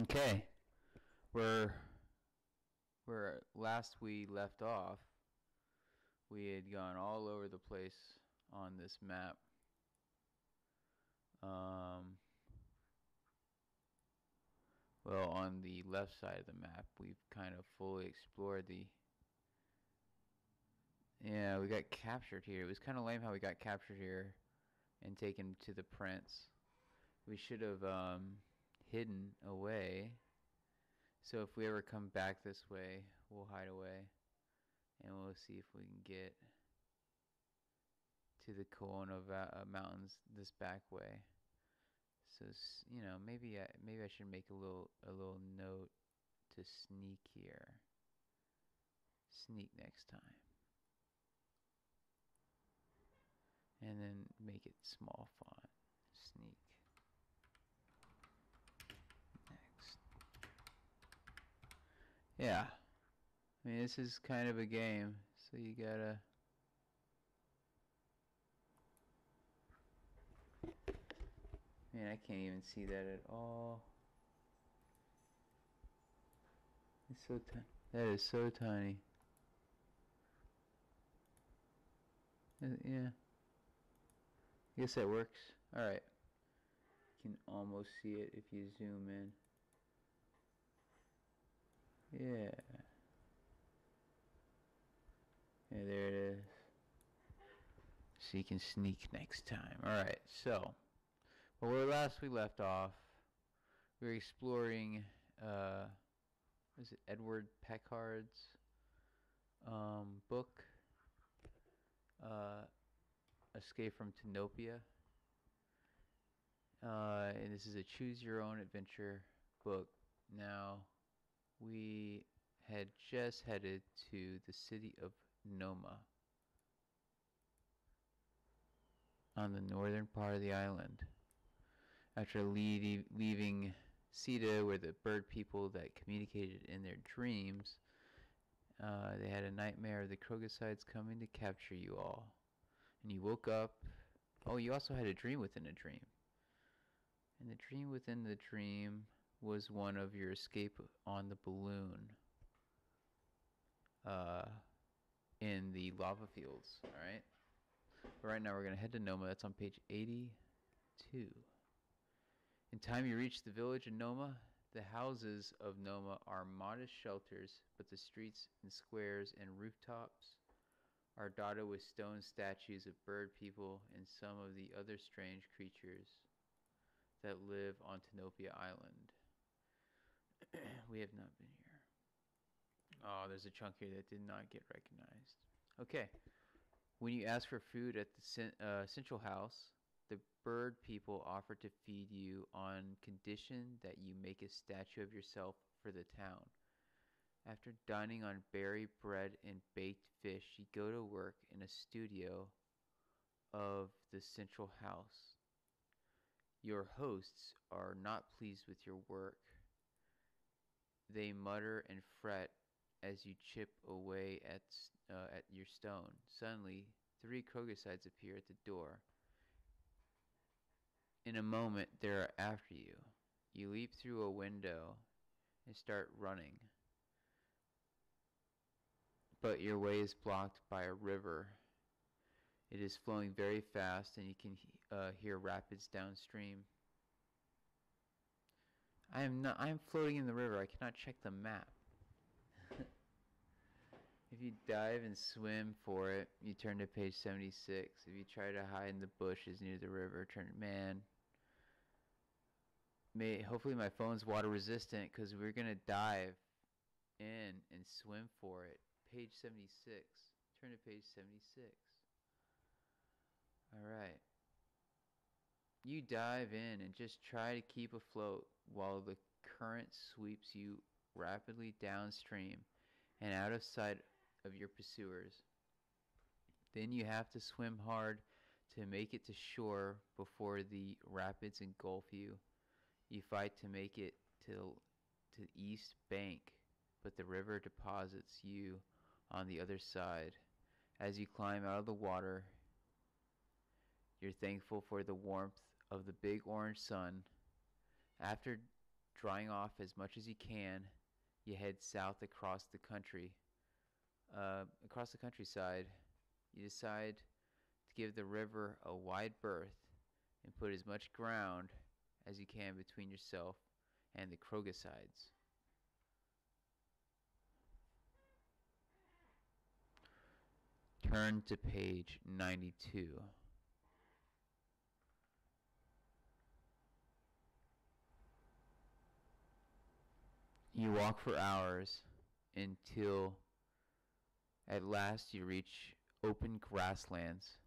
Okay, where last we left off, we had gone all over the place on this map. Well, on the left side of the map, we've kind of fully explored the. Yeah, we got captured here. It was kind of lame how we got captured here and taken to the prince. We should have hidden away. So if we ever come back this way, we'll hide away. And we'll see if we can get to the Koona Mountains this back way. So maybe I should make a little note to sneak here. Sneak next time, and then make it small font. Sneak next. Yeah, I mean this is kind of a game, so you gotta. Man, I can't even see that at all. It's so tiny. That is so tiny. Yeah. I guess that works. Alright. You can almost see it if you zoom in. Yeah. Yeah, there it is. So you can sneak next time. Alright, so. Well, where last we left off, we were exploring, was it Edward Packard's book, Escape from Tenopia. And this is a choose-your-own-adventure book. Now, we had just headed to the city of Noma on the northern part of the island. After leaving Sita, where the bird people that communicated in their dreams, they had a nightmare of the Krogasides coming to capture you all. And you woke up. Oh, you also had a dream within a dream. And the dream within the dream was one of your escape on the balloon in the lava fields. Alright? But right now we're going to head to Noma. That's on page 82. In time you reach the village of Noma. The houses of Noma are modest shelters, but the streets and squares and rooftops are dotted with stone statues of bird people and some of the other strange creatures that live on Tenopia Island. We have not been here. Oh, there's a chunk here that did not get recognized. Okay. When you ask for food at the central house, the bird people offer to feed you on condition that you make a statue of yourself for the town. After dining on berry bread and baked fish, you go to work in a studio of the central house. Your hosts are not pleased with your work. They mutter and fret as you chip away at your stone. Suddenly, 3 Krogasides appear at the door. In a moment, they are after you. You leap through a window and start running. But your way is blocked by a river. It is flowing very fast and you can hear rapids downstream. I am floating in the river. I cannot check the map. If you dive and swim for it, you turn to page 76. If you try to hide in the bushes near the river, hopefully my phone's water resistant because we're going to dive in and swim for it. Page 76. Turn to page 76. Alright. You dive in and just try to keep afloat while the current sweeps you rapidly downstream and out of sight of your pursuers. Then you have to swim hard to make it to shore before the rapids engulf you. You fight to make it to the east bank, but the river deposits you on the other side. As you climb out of the water, you're thankful for the warmth of the big orange sun. After drying off as much as you can, you head south across the country. Across the countryside, you decide to give the river a wide berth and put as much ground as you can between yourself and the Krogasides. Turn to page 92. You walk for hours until at last you reach open grasslands.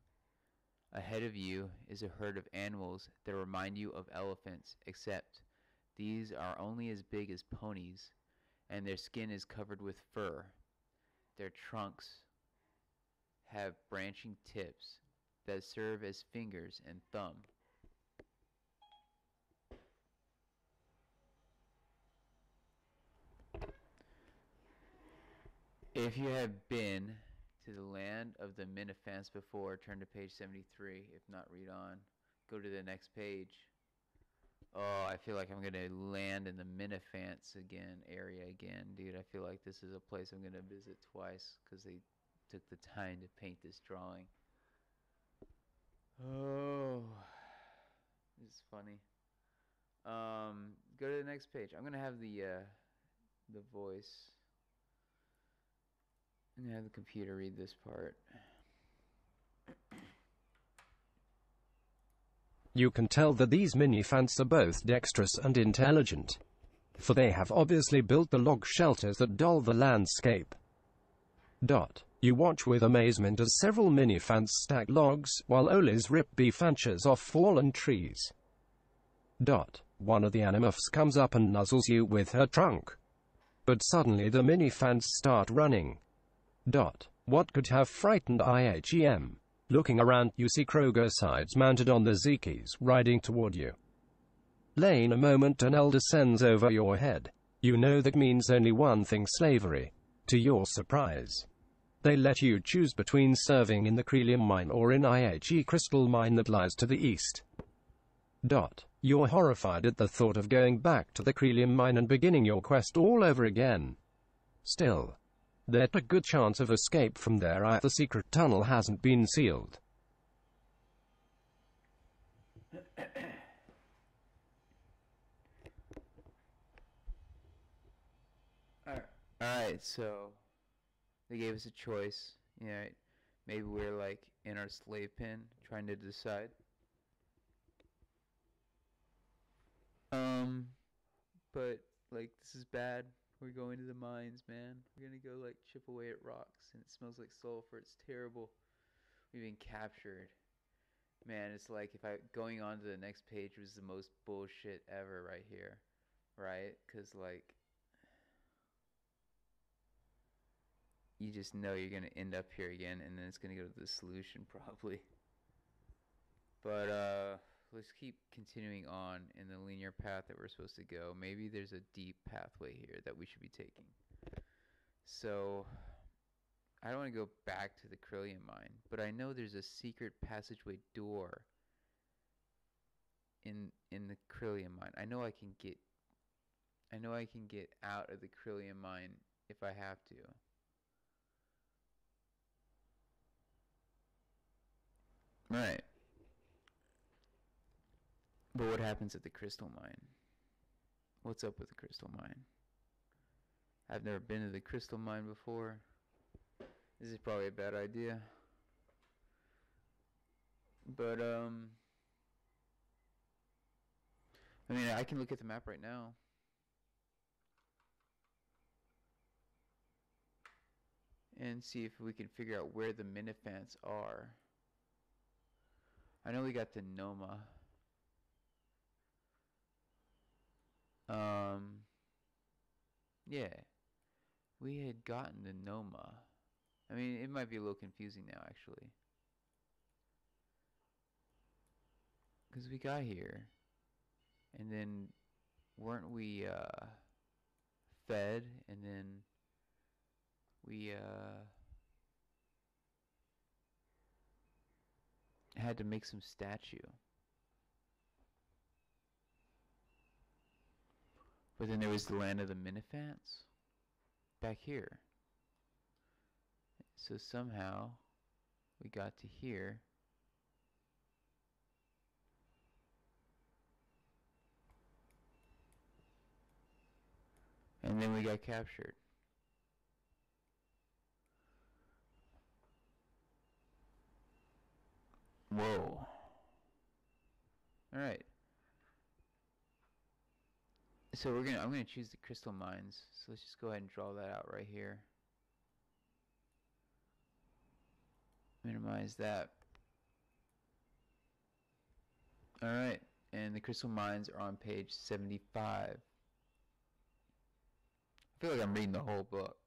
Ahead of you is a herd of animals that remind you of elephants, except these are only as big as ponies, and their skin is covered with fur. Their trunks have branching tips that serve as fingers and thumb. If you have been to the land of the Minifants before, turn to page 73. If not, read on. Go to the next page. Oh, I feel like I'm going to land in the Minifants area again, dude. I feel like this is a place I'm going to visit twice because they took the time to paint this drawing. Oh, this is funny. Go to the next page. I'm going to have the voice. I'm going to have the computer read this part. You can tell that these Minifants are both dexterous and intelligent, for they have obviously built the log shelters that dull the landscape. You watch with amazement as several Minifants stack logs, while Oles rip branches off fallen trees. One of the Animorphs comes up and nuzzles you with her trunk. But suddenly the Minifants start running. What could have frightened IHEM? Looking around, you see Krogasides mounted on the Zekis, riding toward you. Lane a moment and L descends over your head. You know that means only one thing: slavery. To your surprise, they let you choose between serving in the Krelium mine or in IHE crystal mine that lies to the east. You're horrified at the thought of going back to the Krelium mine and beginning your quest all over again. Still, there's a good chance of escape from there if the secret tunnel hasn't been sealed. Alright, so they gave us a choice. Yeah, maybe we're like in our slave pen trying to decide. But like this is bad. We're going to the mines, man. We're gonna go like chip away at rocks, and it smells like sulfur. It's terrible. We've been captured. Man, it's like if going on to the next page was the most bullshit ever right here, right? Because like you just know you're gonna end up here again, and then it's gonna go to the solution probably. But let's keep continuing on in the linear path that we're supposed to go. Maybe there's a deep pathway here that we should be taking. So I don't want to go back to the Krelium mine, but I know there's a secret passageway door in the Krelium mine. I know I can get out of the Krelium mine if I have to. Right. But what happens at the crystal mine? What's up with the crystal mine? I've never been to the crystal mine before. This is probably a bad idea. But I mean, I can look at the map right now. And see if we can figure out where the Minifants are. I know we got the Noma. Yeah. We had gotten the Noma. I mean, it might be a little confusing now, actually. Because we got here. And then, weren't we, fed? And then, we, had to make some statue. But then there was the land of the Minifants back here. So somehow we got to here. And then we got captured. Whoa. Alright. So I'm gonna choose the crystal mines. So let's just go ahead and draw that out right here. Minimize that. Alright, and the crystal mines are on page 75. I feel like I'm reading the whole book.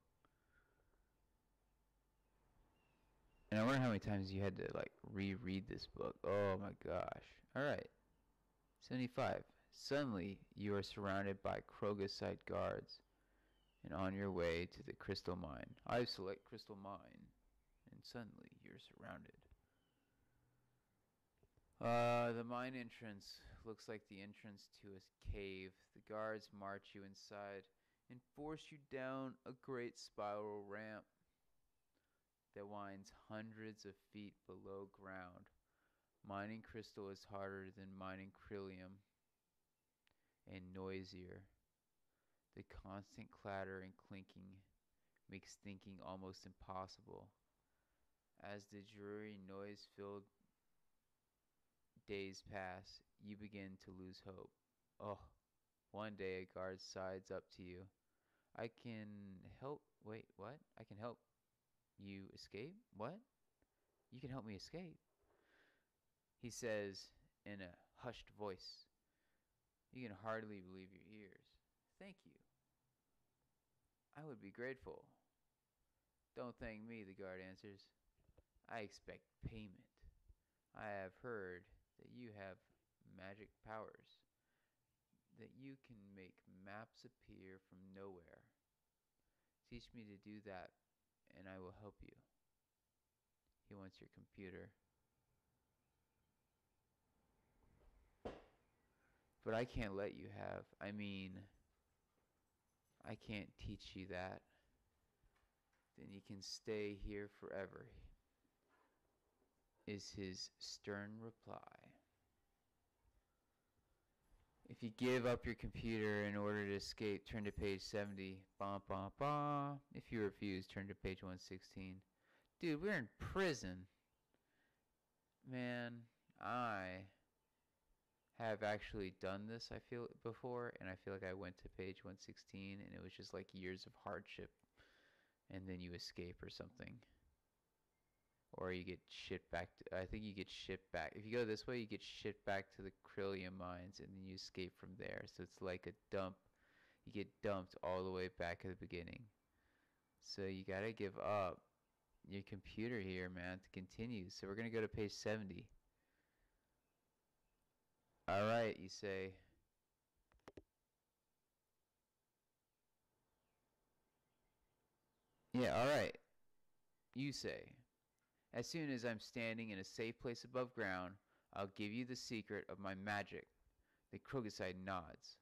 And I wonder how many times you had to like reread this book. Oh my gosh. Alright. 75. Suddenly, you are surrounded by Krogosite guards and on your way to the crystal mine. I select crystal mine, and suddenly you're surrounded. The mine entrance looks like the entrance to a cave. The guards march you inside and force you down a great spiral ramp that winds hundreds of feet below ground. Mining crystal is harder than mining Krillium and noisier. The constant clatter and clinking makes thinking almost impossible. As the dreary, noise-filled days pass, you begin to lose hope. Oh, one day a guard sides up to you. I can help. Wait, what? I can help you escape? What? You can help me escape? He says in a hushed voice. You can hardly believe your ears. Thank you. I would be grateful. Don't thank me, the guard answers. I expect payment. I have heard that you have magic powers, that you can make maps appear from nowhere. Teach me to do that, and I will help you. He wants your computer. But I can't let you have. I can't teach you that. Then you can stay here forever, is his stern reply. If you give up your computer in order to escape, turn to page 70. Bah, bah, bah. If you refuse, turn to page 116. Dude, we're in prison. Man, I have actually done this, I feel, before, and I feel like I went to page 116 and it was just like years of hardship, and then you escape or something. Or you get shipped back to, I think you get shipped back. If you go this way, you get shipped back to the Krillium mines and then you escape from there. So it's like a dump. You get dumped all the way back at the beginning. So you gotta give up your computer here, man, to continue. So we're gonna go to page 70. Alright, you say. Yeah, alright. You say. As soon as I'm standing in a safe place above ground, I'll give you the secret of my magic. The Krogosite nods.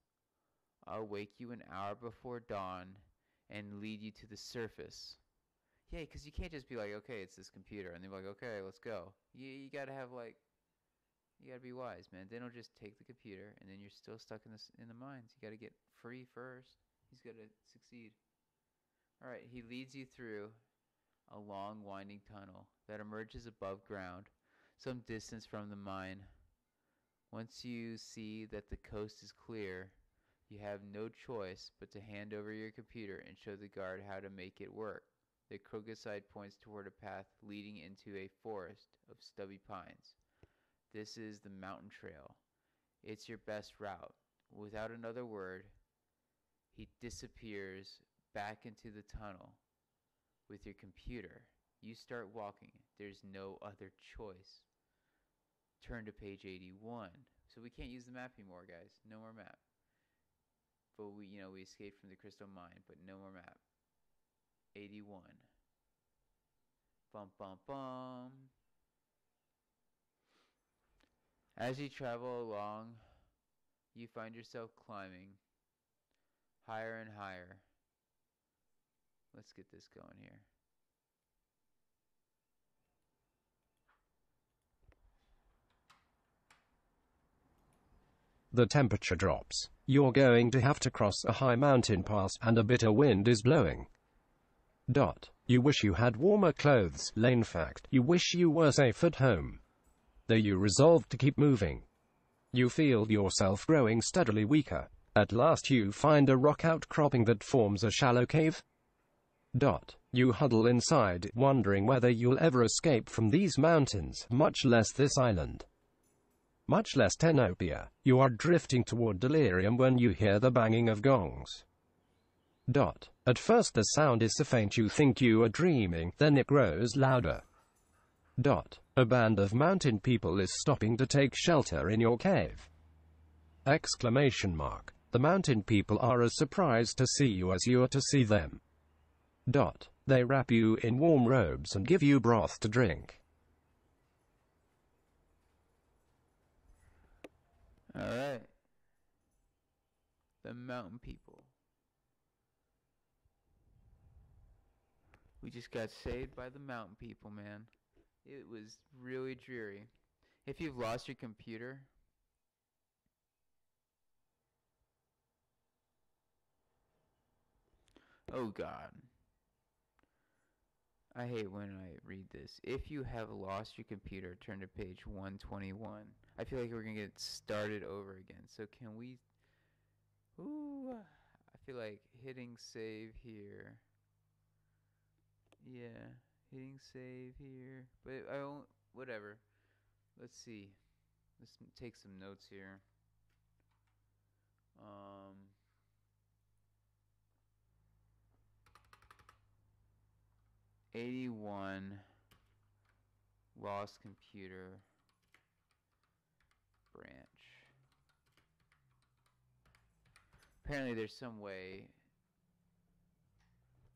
I'll wake you an hour before dawn and lead you to the surface. Yeah, because you can't just be like, okay, it's this computer, and they're like, okay, let's go. You gotta have like, you gotta be wise, man. They don't just take the computer and then you're still stuck in the mines. You gotta get free first. He's gotta succeed. All right, he leads you through a long winding tunnel that emerges above ground, some distance from the mine. Once you see that the coast is clear, you have no choice but to hand over your computer and show the guard how to make it work. The Krogosite points toward a path leading into a forest of stubby pines. This is the mountain trail. It's your best route. Without another word, he disappears back into the tunnel. With your computer, you start walking. There's no other choice. Turn to page 81. So we can't use the map anymore, guys. No more map. But we escaped from the crystal mine, but no more map. 81. Bum bum bum. As you travel along, you find yourself climbing Higher and higher. Let's get this going here. The temperature drops. You're going to have to cross a high mountain pass and a bitter wind is blowing. You wish you had warmer clothes. In fact, you wish you were safe at home. Though you resolve to keep moving. You feel yourself growing steadily weaker. At last you find a rock outcropping that forms a shallow cave. You huddle inside, wondering whether you'll ever escape from these mountains, much less this island. Much less Tenopia. You are drifting toward delirium when you hear the banging of gongs. At first the sound is so faint you think you are dreaming, then it grows louder. A band of mountain people is stopping to take shelter in your cave. Exclamation mark. The mountain people are as surprised to see you as you are to see them. They wrap you in warm robes and give you broth to drink. Alright. The mountain people. We just got saved by the mountain people, man. It was really dreary. If you've lost your computer, oh God. I hate when I read this. If you have lost your computer, turn to page 121. I feel like we're going to get started over again. So can we... Ooh, I feel like hitting save here. Yeah, hitting save here. But I won't... Whatever. Let's see. Let's take some notes here. 81 lost computer branch. Apparently there's some way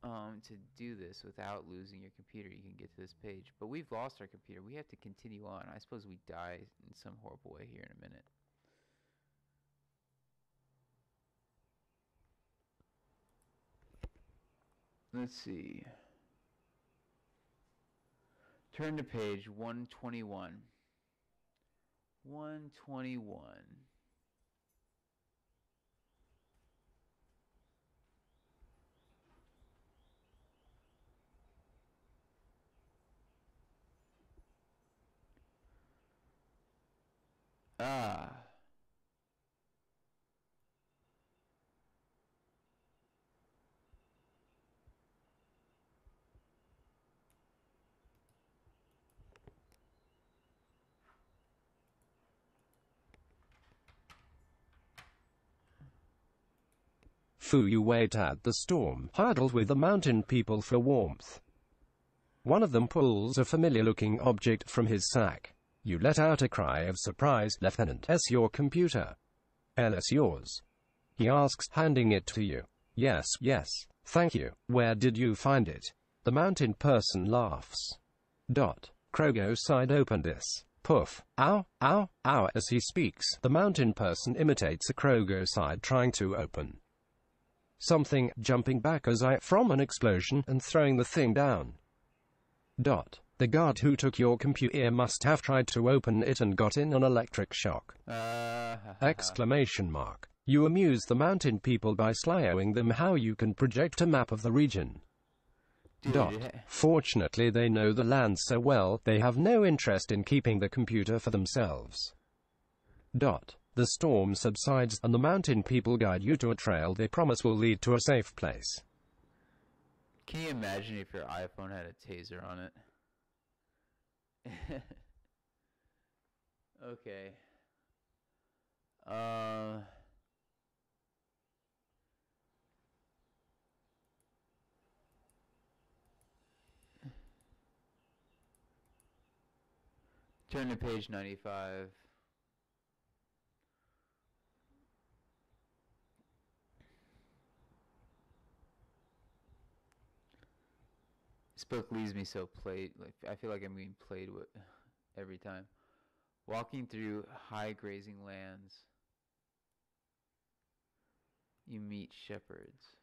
to do this without losing your computer. You can get to this page, but we've lost our computer. We have to continue on. I suppose we die in some horrible way here in a minute. Let's see. Turn to page 121. 121. Ah. You wait at the storm, huddled with the mountain people for warmth. One of them pulls a familiar-looking object from his sack. You let out a cry of surprise. Lieutenant, S. your computer. LS yours. He asks, handing it to you. Yes, thank you. Where did you find it? The mountain person laughs. Krogo side open this. Poof. Ow, ow, ow. As he speaks, the mountain person imitates a Krogo side trying to open something, jumping back as from an explosion and throwing the thing down. The guard who took your computer must have tried to open it and got in an electric shock. Exclamation mark. You amuse the mountain people by showing them how you can project a map of the region. Fortunately they know the land so well, they have no interest in keeping the computer for themselves. The storm subsides, and the mountain people guide you to a trail they promise will lead to a safe place. Can you imagine if your iPhone had a taser on it? Okay. Turn to page 95. This book leaves me so played. Like I feel like I'm being played with every time. Walking through high grazing lands. you meet shepherds.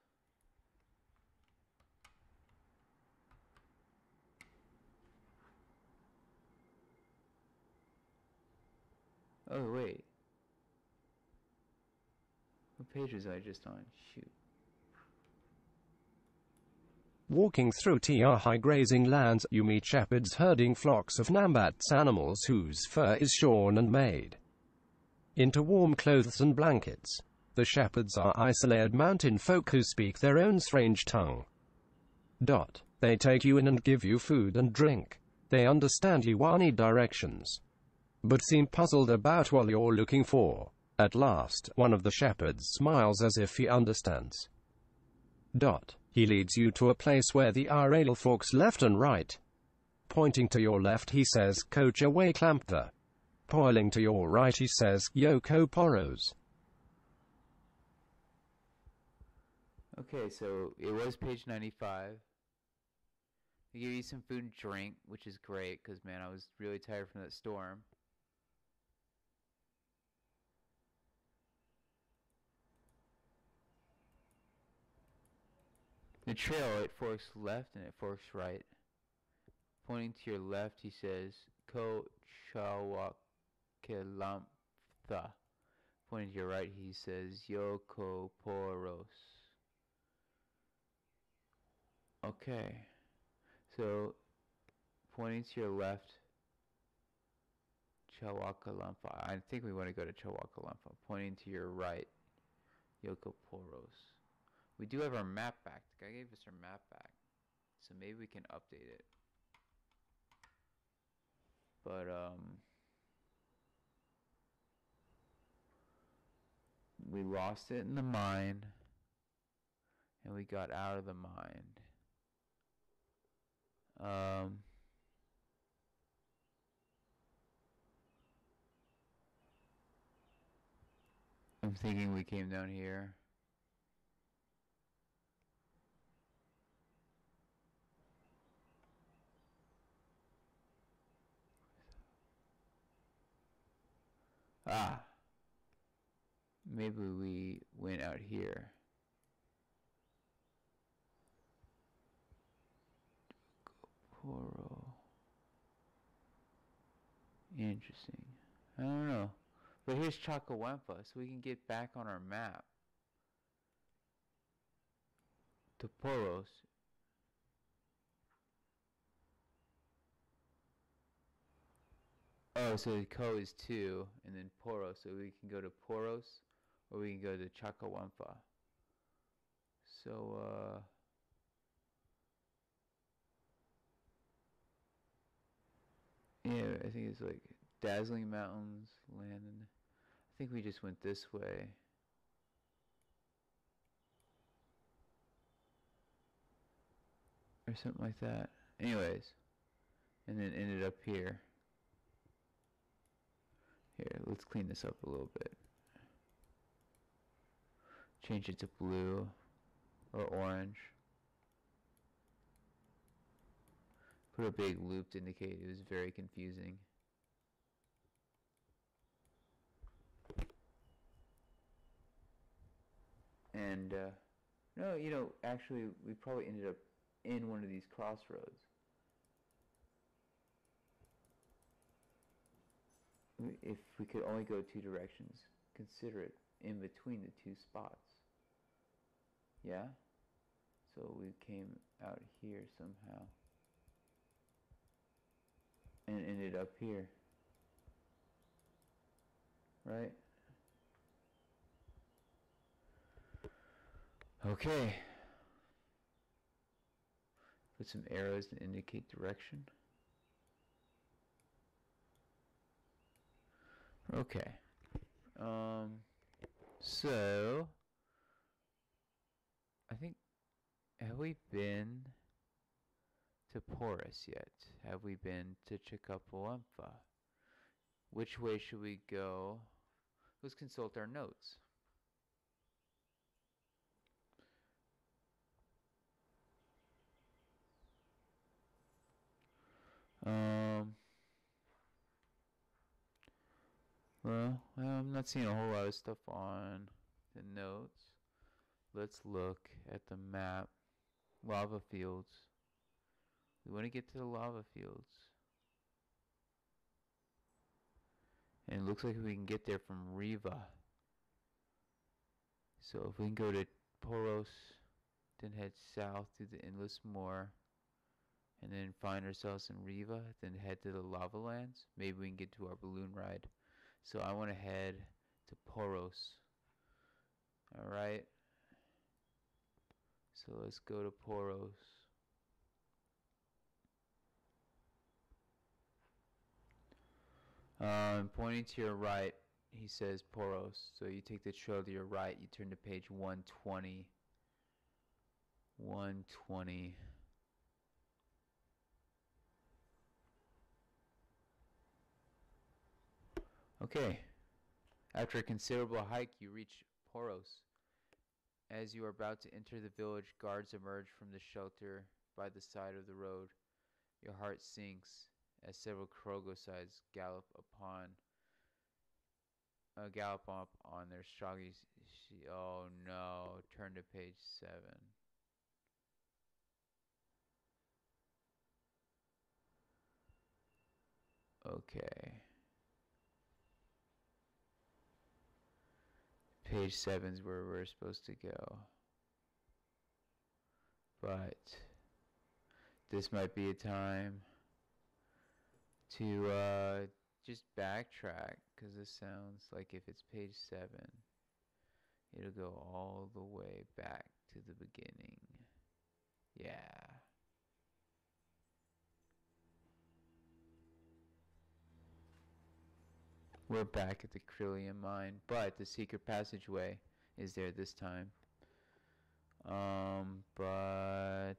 Oh, wait. What page was I just on? Shoot. Walking through high grazing lands, you meet shepherds herding flocks of Nambat's animals whose fur is shorn and made into warm clothes and blankets. The shepherds are isolated mountain folk who speak their own strange tongue. They take you in and give you food and drink. They understand Yuani directions, but seem puzzled about what you're looking for. At last, one of the shepherds smiles as if he understands. He leads you to a place where the rail forks left and right. Pointing to your left, he says, Kocha way Clamptha. Pointing to your right, he says, Yoko Poros. Okay, so it was page 95. They give you some food and drink, which is great, because, man, I was really tired from that storm. The trail, it forks left and it forks right. Pointing to your left, he says, Ko Chawakelamtha. Pointing to your right, he says, Yoko Poros. Okay. So, pointing to your left, Chawakalampa. I think we want to go to Chawakalampa. Pointing to your right, Yoko Poros. We do have our map back. The guy gave us our map back. So maybe we can update it. But, we lost it in the mine. And we got out of the mine. I'm thinking we came down here. Maybe we went out here. Poro. Interesting. I don't know. But here's Chakawampa, so we can get back on our map. To Poros. Oh, so the Ko is 2, and then Poros. So we can go to Poros, or we can go to Chakawampa. So, yeah, I think it's like Dazzling Mountains, Landon. I think we just went this way. Or something like that. Anyways. And then ended up here. Here, let's clean this up a little bit. Change it to blue or orange. Put a big loop to indicate it was very confusing. And, no, you know, actually, we probably ended up in one of these crossroads. If we could only go 2 directions, consider it in between the 2 spots. Yeah? So we came out here somehow. And ended up here. Right? Okay. Put some arrows to indicate direction. Okay. So I think, have we been to Porus yet? Have we been to Chicapawampa? Which way should we go? Let's consult our notes. Well, I'm not seeing a whole lot of stuff on the notes. let's look at the map. Lava fields. We want to get to the lava fields. And it looks like we can get there from Riva. So if we can go to Poros, then head south through the Endless Moor, and then find ourselves in Riva, then head to the lava lands, maybe we can get to our balloon ride. So I want to head to Poros. Alright. So let's go to Poros. Pointing to your right, he says Poros. So you take the trail to your right, you turn to page 120. 120. Okay. After a considerable hike, you reach Poros. As you are about to enter the village, guards emerge from the shelter by the side of the road. Your heart sinks as several Krogosides gallop up on their shaggy. Oh no! Turn to page 7. Okay. Page 7 is where we're supposed to go. But this might be a time to just backtrack, because this sounds like if it's page 7, it'll go all the way back to the beginning. Yeah. We're back at the Krillian mine, but the secret passageway is there this time. But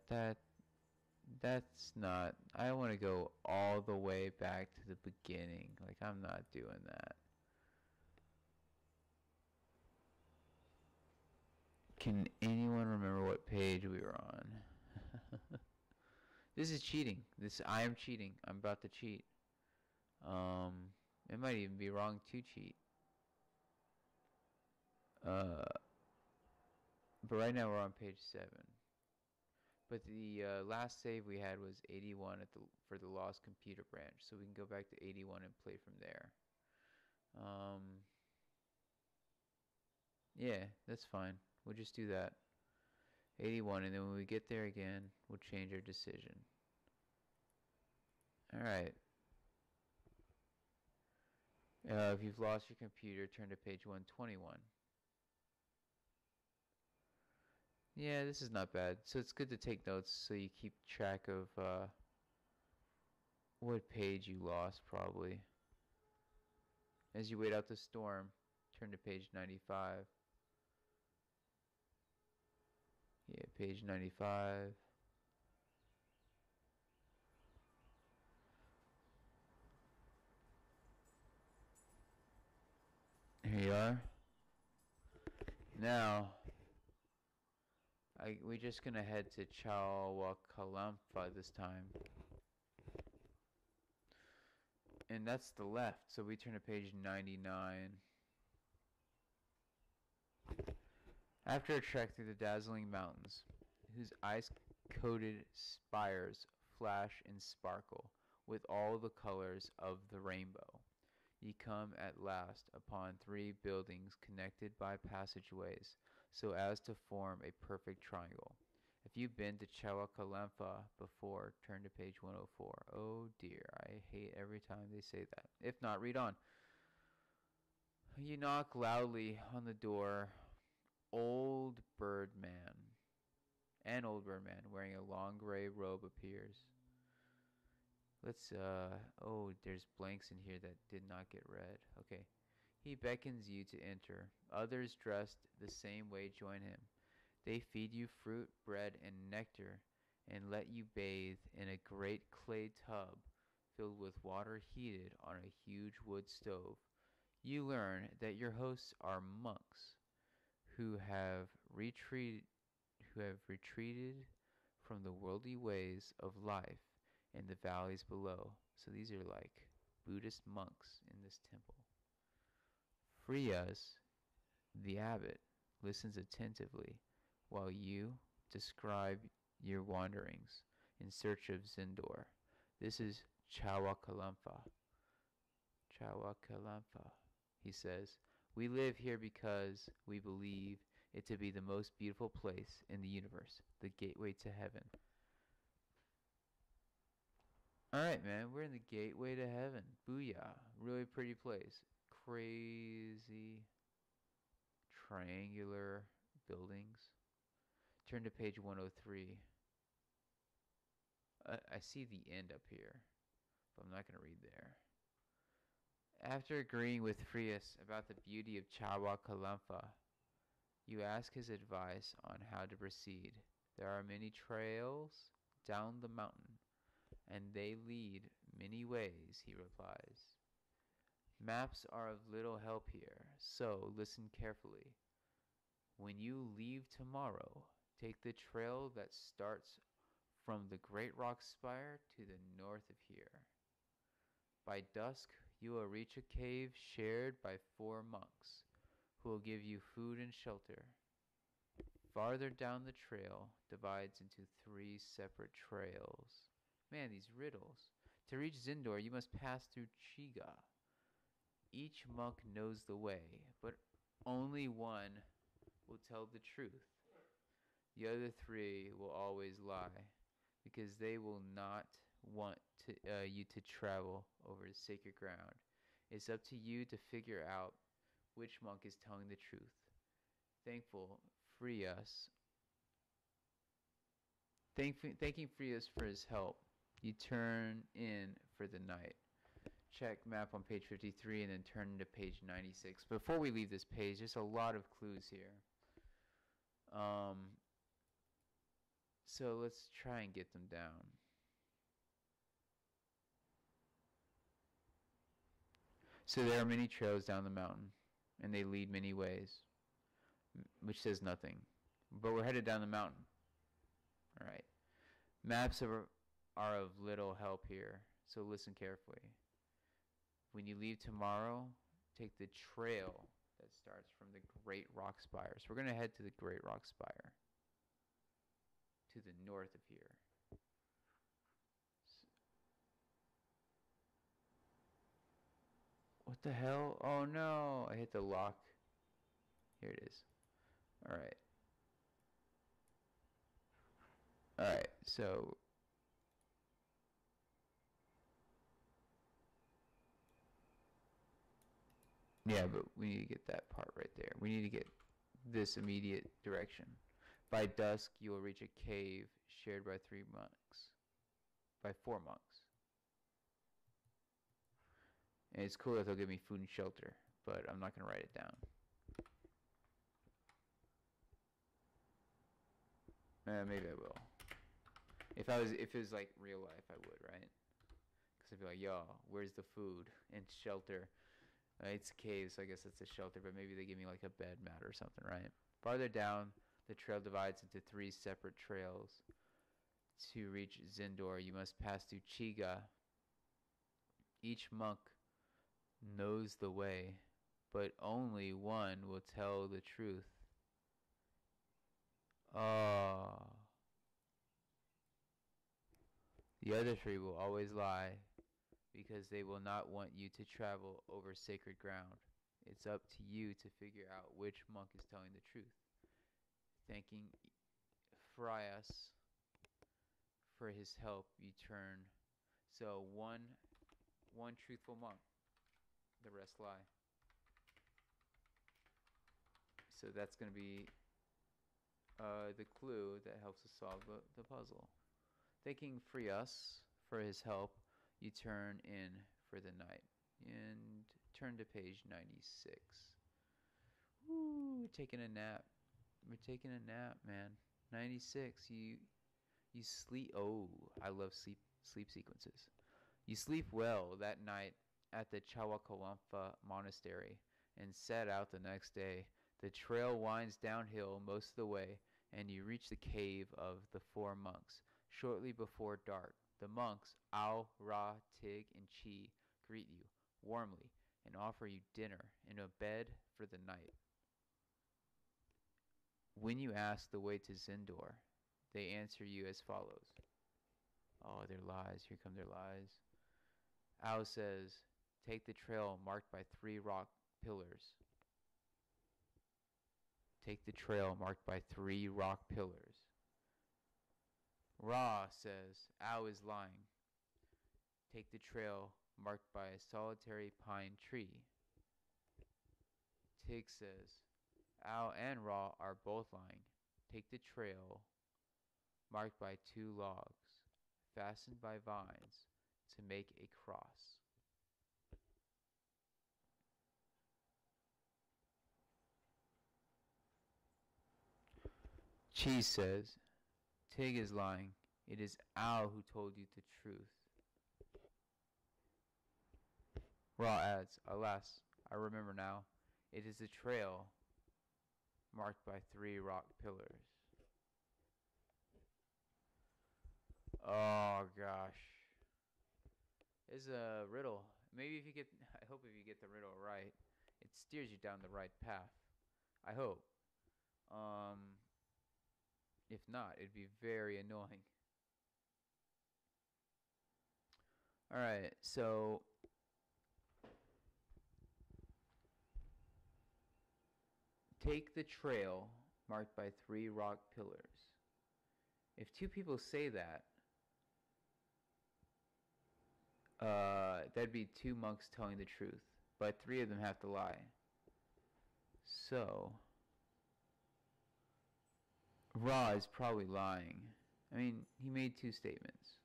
that's not. I want to go all the way back to the beginning. Like, I'm not doing that. Can anyone remember what page we were on? This is cheating. I am cheating. I'm about to cheat. It might even be wrong to cheat. But right now we're on page 7. But the last save we had was 81 for the lost computer branch, so we can go back to 81 and play from there. Yeah, that's fine. We'll just do that. 81, and then when we get there again, we'll change our decision. Alright. If you've lost your computer, turn to page 121. Yeah, this is not bad. So it's good to take notes so you keep track of what page you lost, probably. As you wait out the storm, turn to page 95. Yeah, page 95. Here you are. Now, we're just gonna head to Chawakalampa this time. And that's the left, so we turn to page 99. After a trek through the dazzling mountains, whose ice-coated spires flash and sparkle with all the colors of the rainbow, you come at last upon 3 buildings connected by passageways so as to form a perfect triangle. If you've been to Chawakalampa before, turn to page 104. Oh dear, I hate every time they say that. If not, read on. You knock loudly on the door. Old Birdman. An old Birdman wearing a long gray robe appears. Oh, there's blanks in here that did not get read. Okay. He beckons you to enter. Others dressed the same way join him. They feed you fruit, bread, and nectar, and let you bathe in a great clay tub filled with water heated on a huge wood stove. You learn that your hosts are monks who have retreated from the worldly ways of life in the valleys below. So these are like Buddhist monks in this temple. Frias, the abbot, listens attentively, while you describe your wanderings in search of Zindor. This is Chawakalampa. Chawakalampa, he says. We live here because we believe it to be the most beautiful place in the universe, the gateway to heaven. Alright, man, we're in the gateway to heaven. Booyah. Really pretty place. Crazy triangular buildings. Turn to page 103. I see the end up here, but I'm not going to read there. After agreeing with Frias about the beauty of Chawakalampa, you ask his advice on how to proceed. There are many trails down the mountain, and they lead many ways, he replies. Maps are of little help here, so listen carefully. When you leave tomorrow, take the trail that starts from the Great Rock Spire to the north of here. By dusk, you will reach a cave shared by 4 monks, who will give you food and shelter. Farther down the trail divides into 3 separate trails. Man, these riddles. To reach Zindor, you must pass through Chiga. Each monk knows the way, but only one will tell the truth. The other 3 will always lie, because they will not want you to travel over sacred ground. It's up to you to figure out which monk is telling the truth. Thanking Frias for his help, you turn in for the night. Check map on page 53 and then turn to page 96. Before we leave this page, there's a lot of clues here. So let's try and get them down. So there are many trails down the mountain, and they lead many ways, which says nothing. But we're headed down the mountain. All right. Maps are of little help here, so listen carefully. When you leave tomorrow, take the trail that starts from the Great Rock Spire. So we're going to head to the Great Rock Spire, to the north of here. What the hell? Oh no, I hit the lock. Here it is. Alright. Alright, so yeah, but we need to get that part right there. We need to get this immediate direction. By dusk, you will reach a cave shared by 3 monks. By 4 monks. And it's cool that they'll give me food and shelter, but I'm not going to write it down. Maybe I will. If it was like real life, I would, right? Because I'd be like, yo, where's the food and shelter? It's a cave, so I guess it's a shelter, but maybe they give me like a bed mat or something, right? Farther down, the trail divides into 3 separate trails. To reach Zindor, you must pass through Chiga. Each monk knows the way, but only one will tell the truth. The other 3 will always lie, because they will not want you to travel over sacred ground. It's up to you to figure out which monk is telling the truth. Thanking Frias for his help, you turn. So one truthful monk, the rest lie. So that's going to be the clue that helps us solve the puzzle. Thanking Frias for his help, you turn in for the night. And turn to page 96. Woo, we're taking a nap. We're taking a nap, man. 96, you sleep. Oh, I love sleep sequences. You sleep well that night at the Chawakalampa Monastery and set out the next day. The trail winds downhill most of the way, and you reach the cave of the 4 monks. Shortly before dark, the monks, Ao, Ra, Tig, and Chi, greet you warmly and offer you dinner and a bed for the night. When you ask the way to Zindor, they answer you as follows. Oh, they're lies. Here come their lies. Ao says, take the trail marked by 3 rock pillars. Take the trail marked by 3 rock pillars. Ra says, Ao is lying. Take the trail marked by a solitary pine tree. Tig says, Ao and Ra are both lying. Take the trail marked by 2 logs, fastened by vines, to make a cross. Cheese says, Tig is lying. It is Ao who told you the truth. Ra adds, alas, I remember now. It is a trail marked by 3 rock pillars. Oh gosh. It's a riddle. Maybe if you get, I hope if you get the riddle right, it steers you down the right path. I hope. If not, it'd be very annoying. Alright, so take the trail marked by 3 rock pillars. If 2 people say that, that'd be 2 monks telling the truth, but 3 of them have to lie. So, Ra is probably lying. I mean, he made 2 statements.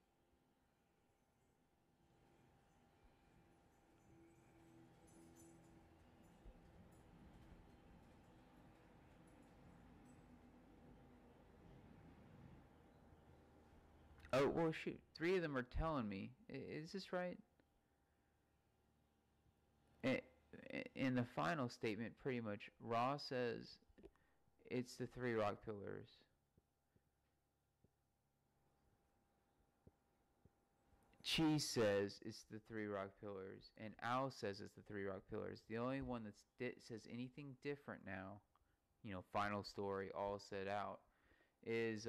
Oh, well, shoot. 3 of them are telling me. Is this right? In the final statement, pretty much, Ra says it's the 3 rock pillars. Chi says it's the 3 rock pillars, and Ao says it's the 3 rock pillars. The only one that says anything different now, you know, final story, all said out, is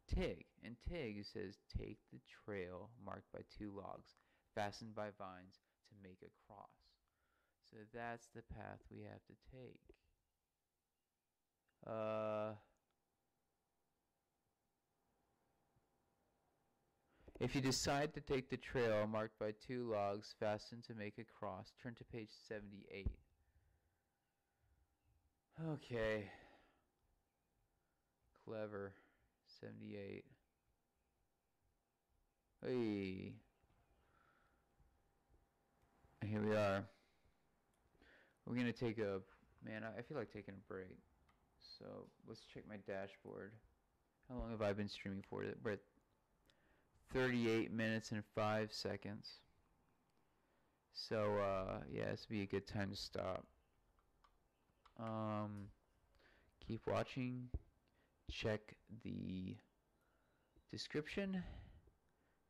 Tig. And Tig says, take the trail marked by 2 logs, fastened by vines, to make a cross. So that's the path we have to take. If you decide to take the trail marked by 2 logs fastened to make a cross, turn to page 78. Okay. Clever. 78. Hey. Here we are. We're going to take a... Man, I feel like taking a break. So, let's check my dashboard. How long have I been streaming for? We're at 38 minutes and 5 seconds. So, yeah, this would be a good time to stop. Keep watching. Check the description.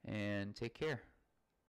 And take care.